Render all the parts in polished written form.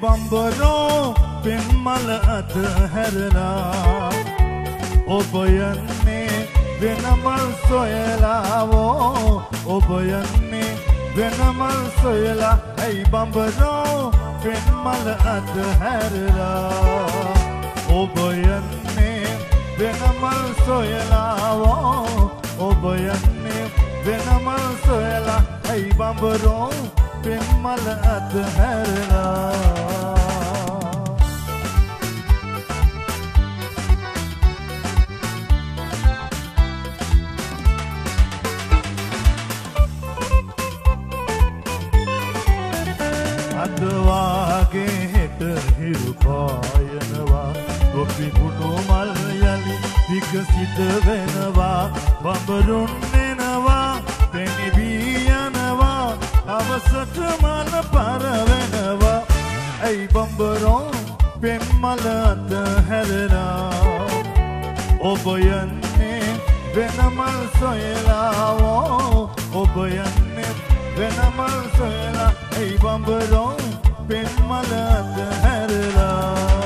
බම්බරෝ පෙන්මල අතහැරලා ඔබ යන්නේ වෙනමල් සොයලාවෝ ඔබ යන්නේ වෙනමල් සොයලා ඇයි බම්බරෝ පෙන්මල අතහැරලා ඔබ යන්නේ වෙනමල් සොයලාවෝ ඔබ යන්නේ වෙනමල් සොයලා ඇයි බම්බරෝ පෙන්මල අතහැරලා අදවාගේ හෙට හිරු පායනවා ගොපි පුණු මල් යලි විකසිත වෙනවා බඹරුන් එනවා පෙනිවී යනවා අවසට මන පරවෙනවා ඇයි බඹරෝ පෙන්මල අතහැරලා ඔබ යන්නේ වෙනමල් සොයලා ඔබ යන්නේ වෙනමල් සොයලා ඇයි බඹරෝ පෙන්මල අතහැරලා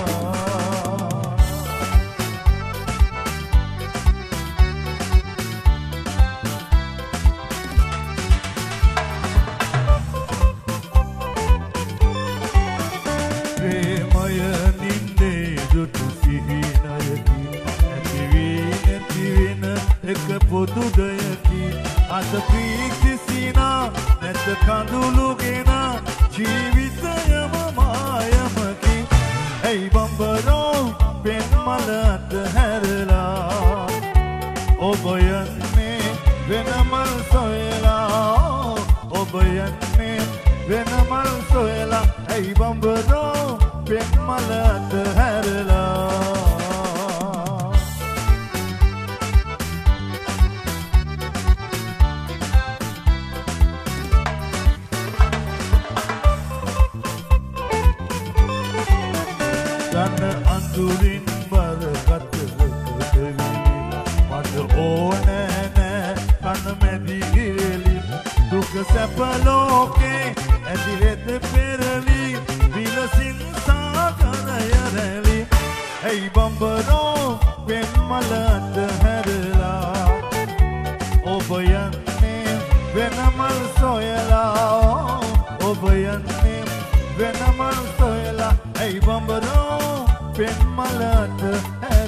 පොදුදයකි අද ප්‍රීති සිනා නැත කඳුළුගෙන ජීවිතයම මායමකි ඇයි බම්බරෝ පෙන්මල අතහැරලා ඔබ යන්නේ වෙනමල් සොයලා ඔබ යන්නේ වෙනමල් සොයලා ඇයි බම්බරෝ පෙන්මල අතහැරලා අඳුරින් බරගත කරවි මට ඕනෑ නෑ කන මැදි ඉරලි දුක සැප ලෝකේ ඇදිරෙත පෙරලි විලසින් සාගරය රැලි ඇයි බම්බරෝ පෙන්මල අතහැරලා ඔබ යන්නේ වෙනමල් සොයලා ඔබ යන්නේ වෙනමල් සොයලා ඇයි බම්බරෝ පෙන්මල අතහැරලා